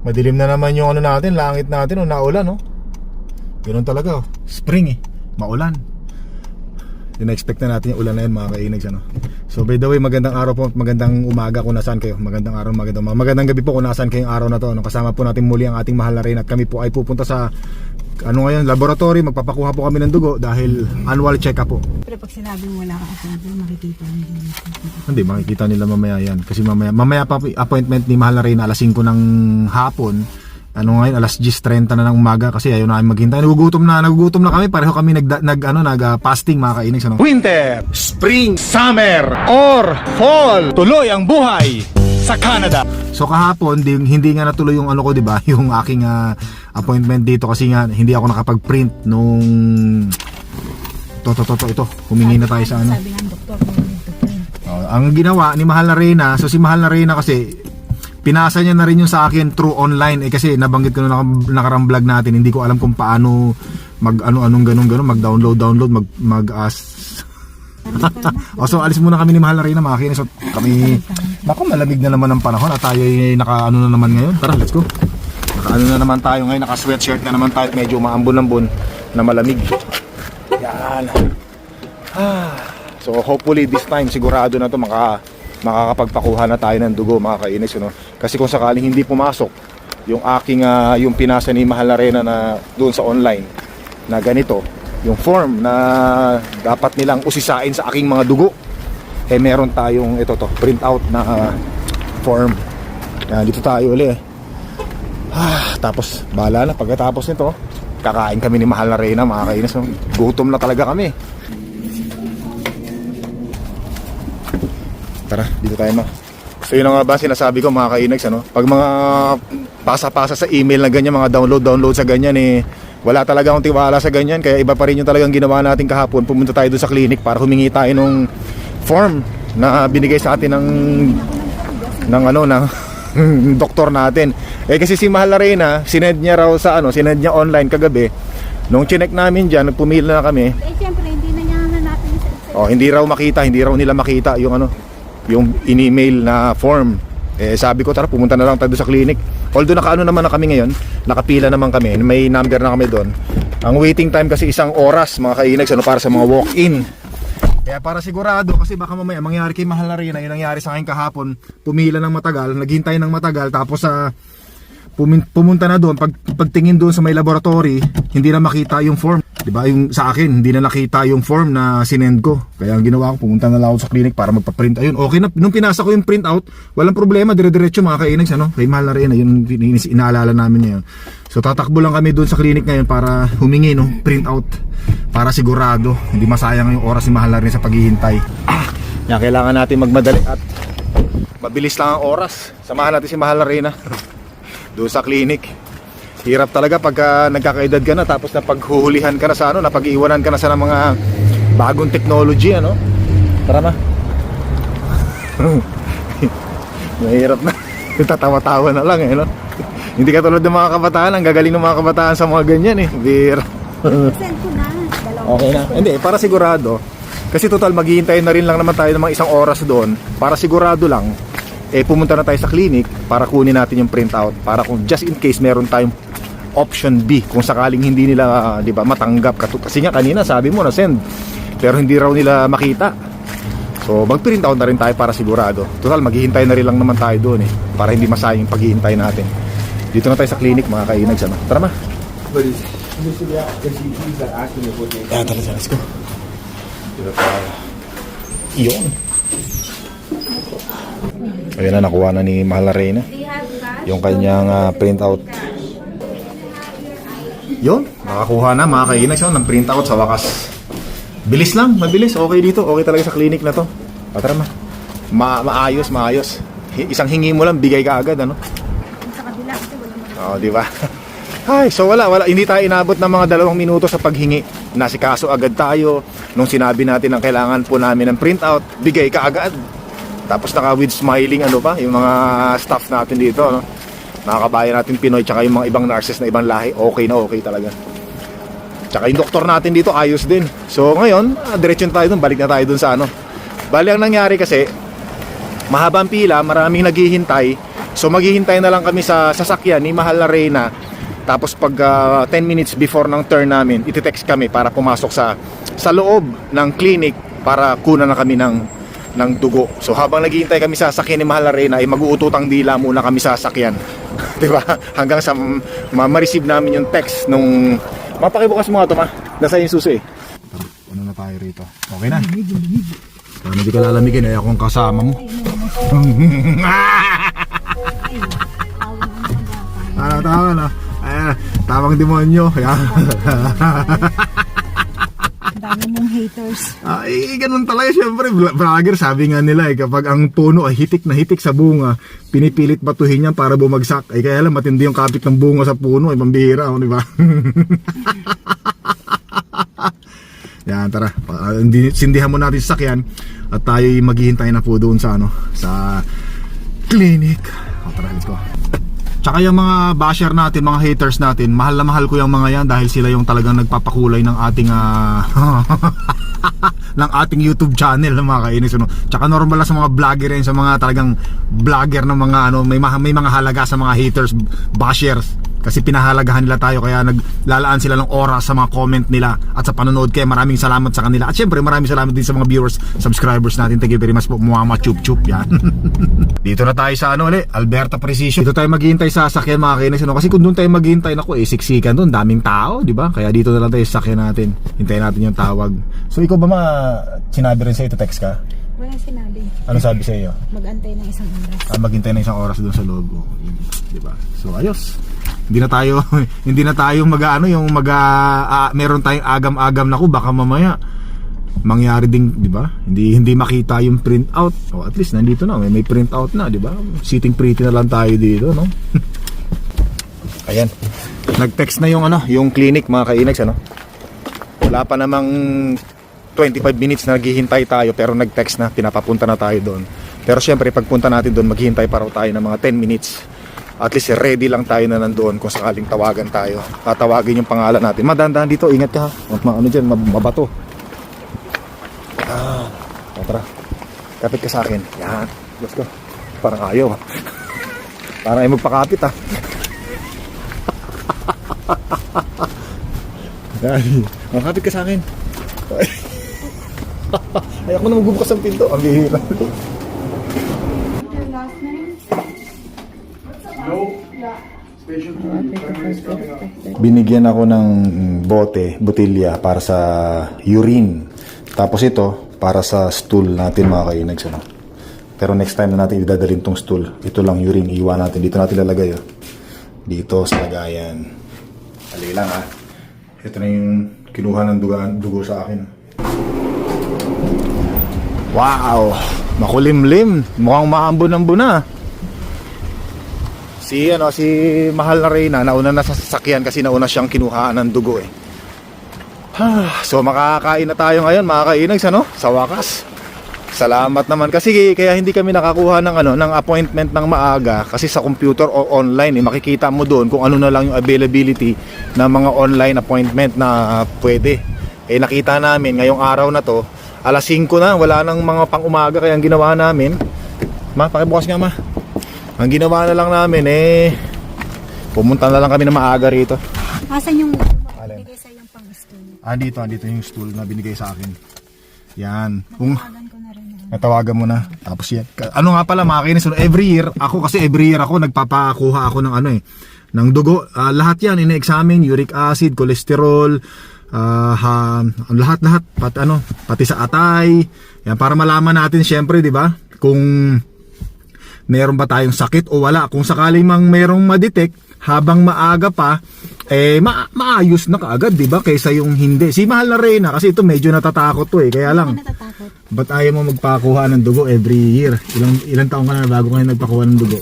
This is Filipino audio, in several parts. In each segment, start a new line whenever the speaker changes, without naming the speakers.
Madilim na naman yung ano natin, langit natin, naulan, no? Ganun talaga, spring maulan. Ina-expect na natin yung ulan na yun, mga kainags, ano? So by the way, magandang araw po, magandang umaga kung nasaan kayo. Magandang araw, magandang gabi po kung nasaan kayong araw na to, no? Kasama po natin muli ang ating mahal na Reyna at kami po ay pupunta sa ngayon, laboratory. Magpapakuha po kami ng dugo dahil annual check-up po.
Pero pag sinabing wala ka appointment, makikita nila dito.
Hindi, makikita nila mamaya yan. Kasi mamaya pa appointment ni mahal na Reyna alas 5 ng hapon. Ngayon, alas 10:30 na ng umaga kasi ayaw na kami maghintay. Nagugutom na kami. Pareho kami nag-fasting, mga kainags, ano?
Winter, spring, summer, or fall. Tuloy ang buhay sa Canada.
So kahapon, hindi nga natuloy yung ano ko, 'di ba? Yung aking appointment dito kasi nga hindi ako nakapag-print nung ito. Humingi na tayo sa ano.
Sabi ng doktor,
Ang ginawa ni mahal na Reyna, so si mahal na Reyna kasi pinasa niya na rin yung sa akin through online kasi nabanggit ko na nakarang vlog natin, hindi ko alam kung paano anong ganun mag-download so alis muna kami ni mahal na Reyna, mga kinis. So kami, naku, malamig na naman ang panahon at tayo ay naka-ano na naman ngayon. Tara, let's go. Naka-ano na naman tayo ngayon, naka-sweatshirt na naman tayo, medyo maambon-ambon na malamig. Yan. So hopefully this time sigurado na to makakapagpakuha na tayo ng dugo, mga kainis, no? Kasi kung sakaling hindi pumasok yung aking yung pinasa ni mahal na Reyna na doon sa online na ganito, yung form na dapat nilang usisain sa aking mga dugo, meron tayong print out na form. Yan, dito tayo ulit. Tapos bahala na, pagkatapos nito kakain kami ni mahal na Reyna, mga kainis, no? Gutom na talaga kami. Tara, dito tayo, ma. So yun nga ba sinasabi ko, mga kainags, ano? Pag mga pasa-pasa sa email na ganyan, mga download sa ganyan, wala talaga akong tiwala sa ganyan. Kaya iba pa rin yung talagang ginawa natin kahapon. Pumunta tayo doon sa clinic para humingi tayo ng form na binigay sa atin ng doktor natin. Kasi si mahal na Reyna, sinend niya online kagabi. Nung chinek namin dyan, pumila na kami.
Siyempre, hindi na niya natin isa.
Hindi raw nila makita yung in-email na form. Sabi ko, tara, pumunta na lang tayo sa clinic. Although nakaano naman na kami ngayon, nakapila naman kami, may number na kami doon. Ang waiting time kasi 1 oras, mga kainags, para sa mga walk-in. Kaya para sigurado, kasi baka mamaya mangyari kay mahal na Reyna yung nangyari sa akin kahapon, pumila ng matagal, naghintay ng matagal, tapos pumunta na doon, pagtingin doon sa may laboratory, hindi na makita yung form. Diba, yung sa akin, hindi na nakita yung form na sinend ko. Kaya ang ginawa ko, pumunta na lang ako sa clinic para magpa-print. Ayun, okay na. Nung pinasa ko yung print out, walang problema, dire-diretso, mga kainags, kay mahal na Reyna, yun inaalala namin ngayon. So tatakbo lang kami doon sa clinic ngayon para humingi, print out, para sigurado hindi masayang yung oras ni mahal na Reyna sa paghihintay. Yan, kailangan natin magmadali at mabilis lang ang oras. Samahan natin si mahal na Reyna doon sa clinic. Hirap talaga pagka nagkakaedad ka na, tapos napaghuhulihan ka na sa napag-iwanan ka na sa mga bagong technology, Tara na. Mahirap na. Tatawa-tawa na lang, Hindi katulad ng mga kabataan, ang gagaling ng mga kabataan sa mga ganyan, Bira.
Send ko na.
Okay na. Hindi, para sigurado. Kasi total, maghihintay na rin lang naman tayo ng mga 1 oras doon. Para sigurado lang, pumunta na tayo sa clinic para kunin natin yung printout. Para kung just in case meron tayong option B, kung sakaling hindi nila matanggap. Kasi nga kanina sabi mo na send, pero hindi raw nila makita. So mag-print out na rin tayo para sigurado. Total, maghihintay na rin lang naman tayo doon, para hindi masayang yung paghihintay natin. Dito na tayo sa clinic, mga kainags, Tara, ma. Tara, let's go. Iyon. Ayun na, nakuha na ni mahal na Reyna yung kanyang printout. Yun, nakakuha na, mga kainags, ng printout sa wakas. Bilis lang, mabilis, okay dito, okay talaga sa clinic na to. Tara, maayos. Isang hingi mo lang, bigay ka agad,
Sa kabila, kasi wala
di ba? Ay, so wala, hindi tayo inabot ng mga 2 minuto sa paghingi. Nasikaso agad tayo. Nung sinabi natin ang kailangan po namin ng printout, bigay ka agad. Tapos with smiling, yung mga staff natin dito, mga kabayan natin Pinoy, tsaka yung mga ibang nurses na ibang lahi, okay na okay talaga. Tsaka yung doktor natin dito, ayos din. So ngayon, diretso na tayo dun, balik na tayo dun sa Bali, ang nangyari kasi, mahabang pila, maraming naghihintay. So maghihintay na lang kami sa sasakyan ni Mahal na Reyna. Tapos pag 10 minutes before ng turn namin, iti-text kami para pumasok sa loob ng clinic para kunan na kami ng dugo. So habang naghihintay kami sa sasakyan ni Mahal na Reyna, ay mag-uututang dila muna kami sa sasakyan. 'Di ba? Hanggang sa ma-receive namin yung text nung mapakibukas mo nga to, ma. Nasa yung susi. Tara, ano na tayo rito? Okay na. Paano di ka lalamigin? Ay akong kasama mo. Tama na. Tamang demonyo.
Dami mong haters.
Ganun talaga syempre. Vlogger, sabi nga nila kapag ang puno ay hitik na hitik sa bunga, pinipilit batuhin niya para bumagsak. Kaya lang matindi yung kapit ng bunga sa puno, ay pambihira, di ba? Yan, tara. Sindihan mo natin sa sakyan at tayo maghihintay na po doon sa sa clinic. Tara, let's go. Tsaka yung mga basher natin, mga haters natin, mahal na mahal ko yung mga yan dahil sila yung talagang nagpapakulay ng ating ng ating YouTube channel, mga kainis, no? Tsaka normal lang sa mga vlogger yan, sa mga talagang vlogger ng mga may mga halaga sa mga haters, bashers. Kasi pinahalagahan nila tayo, kaya naglalaan sila ng oras sa mga comment nila at sa panonood. Kaya maraming salamat sa kanila. At syempre maraming salamat din sa mga viewers, subscribers natin. Thank you very much po, mga chup-chup yan. Dito na tayo sa Alberta Precision. Dito tayo maghihintay sa sasakyan, mga kainis, kasi kung doon tayo maghihintay, siksikan doon, daming tao, di ba? Kaya dito na lang tayo sa sasakyan natin. Hintayin natin yung tawag. So ikaw ba sinabi rin sa'yo, text ka?
Wala sinabi.
Ano sabi sa'yo?
Mag-antay ng isang oras.
Maghintay na isang oras doon sa loob. Di ba? So ayos. Hindi na tayo meron tayong agam-agam na baka mamaya mangyari ding, di ba? Hindi makita yung print out. O at least nandito na, may print out na, di ba? Sitting pretty na lang tayo dito, no? Ayan. Nag-text na yung clinic, mga kainags, Wala pa namang 25 minutes na naghihintay tayo, pero nag-text na, pinapapunta na tayo doon. Pero syempre pagpunta natin doon, maghihintay pa raw tayo ng mga 10 minutes. At least ready lang tayo na nandoon kung sakaling tawagan tayo. Tatawagin yung pangalan natin. Madandahan dito, ingat ka ha. Dyan, mabato. Tara. Kapit ka sa akin. Yan. Let's go. Parang ayaw ha. Parang ay magpakapit ha. Yan. Kapit ka sa akin. Ay ako na magbubukas ang pinto. Ang bihira. Binigyan ako ng botilya para sa urine. Tapos ito para sa stool natin, mga kainags, Pero next time na natin idadalhin tong stool. Ito lang urine, iwan natin. Dito natin lalagay, dito sa lagayan. Dali lang ha. Ito na yung kinuha ng dugo sa akin. Wow! Makulimlim. Mukhang maambon-ambon na. Si Mahal na Reyna nauna na sa sasakyan kasi nauna siyang kinuhaan ng dugo So makakain na tayo ngayon, mga kainags, sa wakas. Salamat naman kasi kaya hindi kami nakakuha ng appointment ng maaga kasi sa computer o online makikita mo doon kung ano na lang yung availability ng mga online appointment na pwede. Nakita namin ngayong araw na to, alas 5 na, wala nang mga pang-umaga, kaya ang ginawa namin, pakibukas nga, ang ginawa na lang namin pumunta na lang kami na maaga rito.
Asan yung binigay sa yung pang-stool?
Dito yung stool na binigay sa akin. Yan. Kung
Tawagan ko na rin.
natawagan mo na. Tapos yan. Ano nga pala, mga kainis, every year ako nagpapakuha ako ng ng dugo. Lahat yan ina-examine, uric acid, cholesterol, lahat pati sa atay. Yan para malaman natin syempre, 'di ba? Kung meron ba tayong sakit o wala. Kung sakaling mang merong ma-detect habang maaga pa, maayos na kaagad, di ba? Kaysa yung hindi. Si Mahal na Reyna, kasi ito medyo natatakot to kaya lang.
Natatakot.
Ba't ayaw mo magpakuha ng dugo every year? Ilang taong ka na bago kayo nagpakuha ng dugo?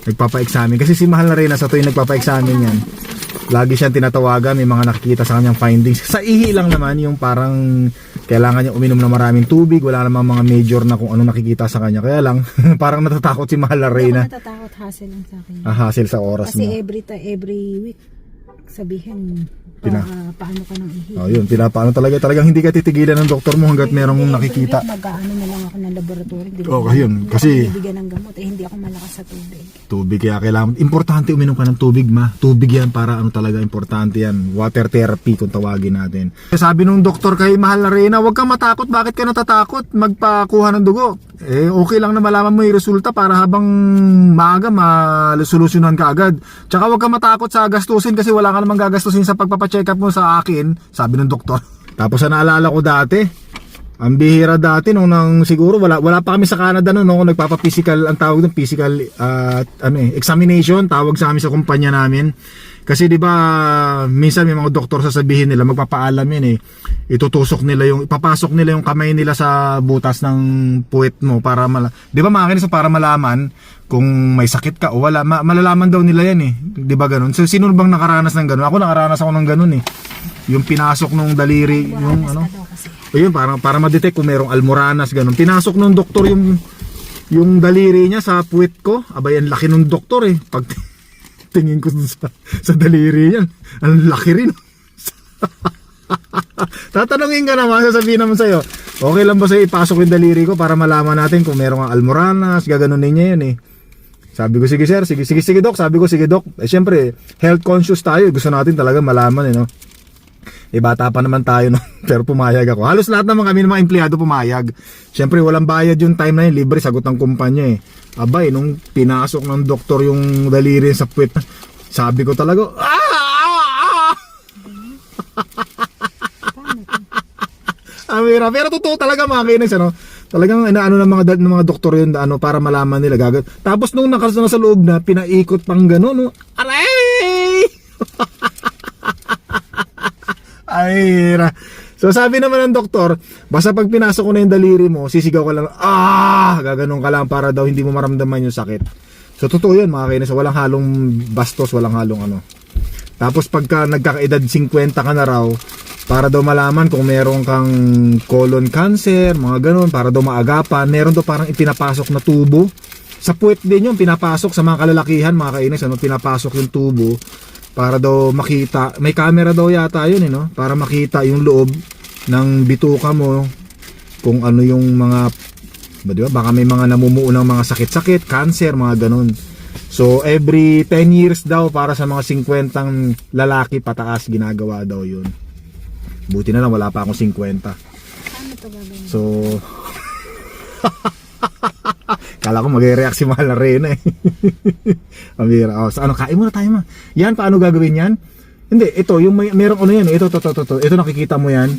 Nagpapa-examine. Kasi si Mahal na Reyna, sa tuwing nagpapa-examine yan, lagi siyang tinatawagan, may mga nakikita sa kanyang findings. Sa ihi lang naman, yung parang kailangan niya uminom ng maraming tubig, wala namang mga major na kung ano nakikita sa kanya. Kaya lang, parang natatakot si Mahal na Reyna.
Ako natatakot, hassle lang sa akin.
Hassle sa oras
Kasi
mo.
every week, sabihin, paano ka nang ihi.
Oh, yun, pinapaano talagang hindi ka titigilan ng doktor mo hangga't merong nakikita.
Mag-ano na lang ako ng laboratory.
Yun, kasi
bibigyan ng gamot, hindi ako malakas sa tubig.
tubig, kaya kailangan, importante uminom ka ng tubig, ma. Tubig yan para talaga importante yan. Water therapy kung tawagin natin. Sabi nung doktor kay Mahal na Reyna, huwag kang matakot. Bakit ka natatakot? Magpakuha ng dugo. Okay lang na malaman mo yung resulta para habang maaga masolusyonan ka agad. Tsaka huwag kang matakot sa gastusin kasi wala ka namang gagastusin sa pagpapacheck up mo sa akin, sabi ng doktor. Tapos naalala ko dati, ang bihira dati nung siguro wala pa kami sa Canada noon, nung nagpapa-physical, ang tawag ng physical examination, tawag sa amin sa kumpanya namin. Kasi 'di ba minsan may mga doktor sasabihin nila, magpapaalam yan itutusok nila ipapasok nila yung kamay nila sa butas ng puwet mo para 'di ba mga para malaman kung may sakit ka o wala. Malalaman daw nila yan 'di ba ganun? So sino bang nakaranas ng ganun? Ako nakaranas ako ng ganun yung pinasok nung daliri, yung ayun, para ma-detect kung merong almoranas ganun. Pinasok nung doktor yung daliri niya sa puwet ko. Abay, ang laki nung doktor pag tingin ko sa daliri yan, ang laki rin. Tatanungin ka naman, sasabihin naman sa'yo, okay lang ba sa'yo ipasok yung daliri ko para malaman natin kung merong almoranas, gaganunin niya yan Sabi ko, sige sir, sige doc, sabi ko, sige doc. Siyempre, health conscious tayo, gusto natin talaga malaman bata pa naman tayo pero pumayag ako. Halos lahat naman kami ng mga empleyado pumayag. Siyempre walang bayad yung time na yun, libre, sagot ng kumpanya Abay, nung pinasok ng doktor yung daliri sa puwet, sabi ko talaga, Amira, pero totoo talaga mga kainis, talagang inaano ng mga doktor yun para malaman nila gagawin. Tapos nung nasa loob na, pinaikot pang gano'n, aray! Ay, so sabi naman ng doktor, basta pag pinasok ko na yung daliri mo, sisigaw ka lang, gaganon ka lang para daw hindi mo maramdaman yung sakit. So totoo yun mga kainis, walang halong bastos, walang halong Tapos pagka nagkakaedad 50 ka na raw, para daw malaman kung meron kang colon cancer, mga ganon, para daw maagapan, meron daw parang ipinapasok na tubo. Sa puwet din yung pinapasok sa mga kalalakihan, mga kainis, pinapasok yung tubo. Para daw makita, may camera daw yata yun para makita yung loob ng bituka mo kung ano yung mga, di ba, baka may mga namumuo ng mga sakit-sakit, cancer, mga ganun. So every 10 years daw para sa mga 50 lalaki pataas ginagawa daw yun. Buti na lang wala pa akong 50.
Paano to gagawin?
So kala ko mag-react si Mahal na Reyna Amira. So kain muna tayo yan, paano gagawin yan? Hindi, ito yung merong yan ito nakikita mo yan.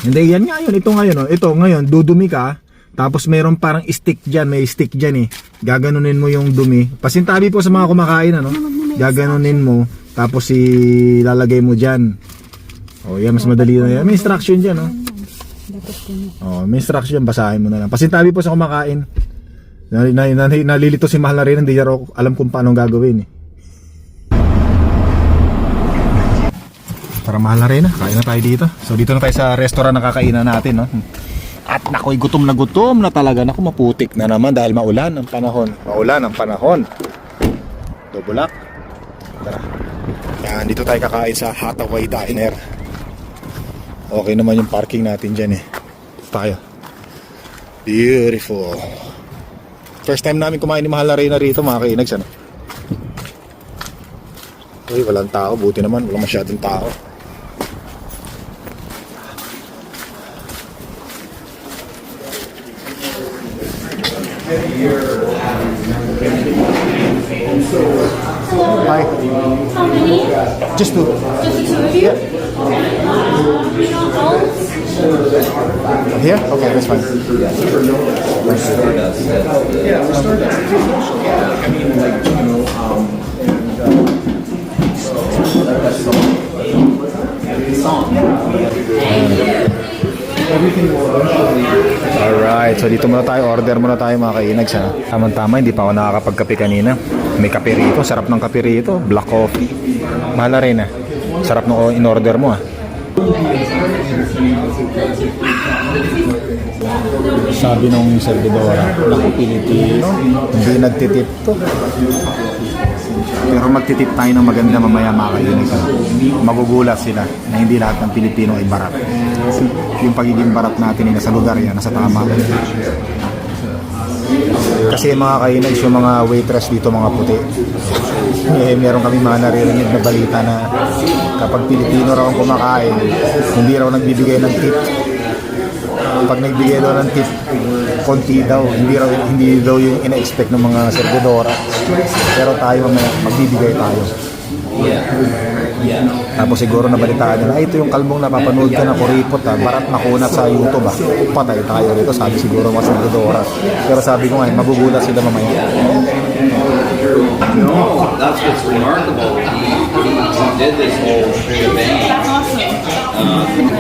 Hindi, yan nga yun, ito ngayon ito ngayon, dudumi ka, tapos meron parang stick dyan, may stick dyan gaganunin mo yung dumi, pasintabi po sa mga kumakain gaganunin mo, tapos ilalagay mo dyan. Yan, mas madali na yan, may instruction dyan may instruction, basahin mo na lang. Pasintabi po sa kumakain. Nalilito si Mahal na Reyna, hindi niya alam kung paano gagawin Tara Mahal na Reyna, kain na tayo dito. So dito na tayo sa restaurant na kakainan natin At nakoy, gutom na talaga. Naku, maputik na naman dahil maulan ang panahon. Dobulak. Tara. Yan, dito tayo kakain sa Hathaway Diner. Okay naman yung parking natin dyan tayo. Beautiful. First time namin kumain ni Mahal na Reyna rito mga kainags Uy, walang tao, buti naman, walang masyadong tao. Hi.
How many?
Just two.
Just the two of you?
Yeah.
You know bowls?
Here? Okay, that's fine. Alright, so dito muna tayo, order muna tayo mga kainags Tama-tama, hindi pa ako nakakapagkape kanina. May kape rito, sarap ng kape rito, black coffee. Mahal na Reyna, sarap ng in-order mo Sabi nung servidora, naku, Pilipino, hindi nagtitip to. Pero magtitip tayo ng maganda mamaya mga kainis. Magugulat sila na hindi lahat ng Pilipino ay barat. Yung pagiging barat natin ay nasa lugar yan, nasa tama. Kasi mga kainis, yung mga waitress dito mga puti, meron kami mga naririnig na balita na kapag Pilipino raw ang kumakain, hindi raw nagbibigay ng tip. Pag nagbigay daw ng tip, konti daw, hindi daw yung ina-expect ng mga servidora. Pero tayo mamaya, magbibigay tayo. Tapos siguro nabalitaan nila, ito yung kalbong napapanood ka na kuripot barat na kunat sa YouTube patay tayo dito, sabi siguro mga servidora. Pero sabi ko nga, magugulat sila mamaya.
No, that's what's remarkable. He did this whole shebang.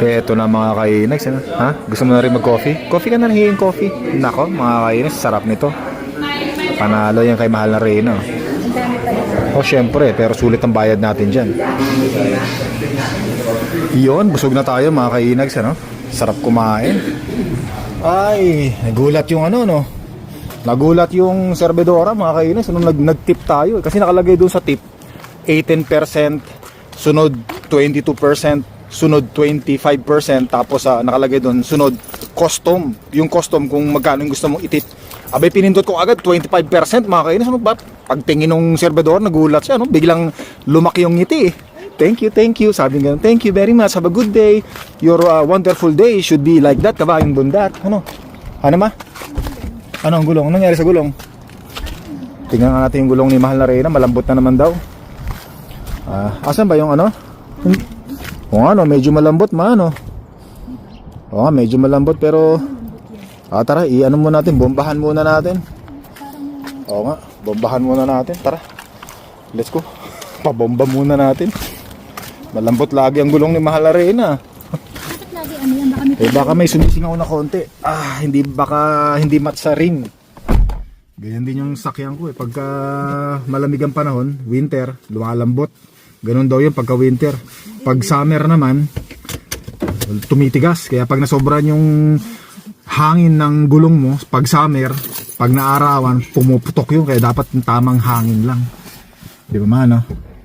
Eto na mga kainags, ano? Ha? Gusto mo na rin mag-coffee? Coffee ka na, hihing coffee. Nako, mga kainags, sarap nito. Panalo yan kay mahal na Reyna. Oh, syempre, pero sulit ang bayad natin dyan. Yun, busog na tayo mga kainags, ano? Sarap kumain. Ay, nagulat yung ano, no? Nagulat yung servidora mga kainis nung nag-tip tayo. Kasi nakalagay doon sa tip 18%, sunod 22%, sunod 25%, tapos nakalagay doon sunod custom. Yung custom kung magkano yung gusto mong itip. Abay pinindot ko agad 25% mga kainis. Pagtingin ng servidor nagulat siya, no? Biglang lumaki yung ngiti eh. Thank you. Sabi nga, thank you very much. Have a good day. Your wonderful day should be like that. Kabayang bundat. Ano? Ano ma? Ano ang gulong? Anong nangyari sa gulong? Tingnan nga natin yung gulong ni mahal na Reyna. Malambot na naman daw. Asan ba yung ano? O ano, medyo malambot ano? O nga, medyo malambot pero tara, i-ano muna natin. Bombahan muna natin. O nga, bombahan muna natin. Tara, let's go. Pabomba muna natin. Malambot lagi ang gulong ni mahal na Reyna. Baka may sumisingaw na konti. Hindi mat sa ring. Ganyan din yung sakyan ko pagka malamig ang panahon, winter, lumalambot. Ganun daw yun pagka winter. Pag summer naman, tumitigas. Kaya pag nasobran yung hangin ng gulong mo, pag summer, pag naarawan, pumuputok yun. Kaya dapat yung tamang hangin lang. Di ba man,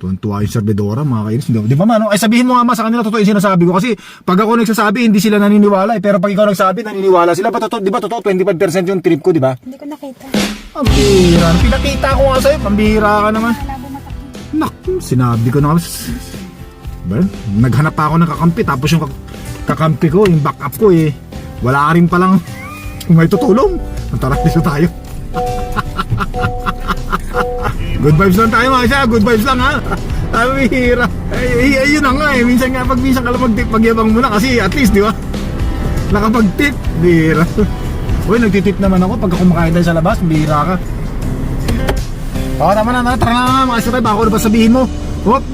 tuwan-tuwa yung servidora, mga kainis. Di ba man, ay sabihin mo nga sa kanila totoo yung sinasabi ko. Kasi pag ako nagsasabi, hindi sila naniniwala. Pero pag ikaw nagsabi, naniniwala sila. Di ba totoo, 25% yung trip ko, di ba?
Hindi ko nakita.
Ang bihira. Pinakita ko nga sa'yo, pambihira ka naman. Naku, sinabi ko na. Naghanap pa ako ng kakampi. Tapos yung kakampi ko, yung backup ko wala rin palang may tutulong. Tara, dito tayo. Good vibes lang tayo mga siya, good vibes lang ha. Ang bihira. Ayun na nga minsan nga minsan ka lang mag-tip, magyabang muna kasi at least di ba? Nakapag-tip, bihira. Uy, nagtitip naman ako pagka kumakain tayo sa labas, bihira ka. Tama na, tara na mga sabay, bako na ba sabihin mo? Hop,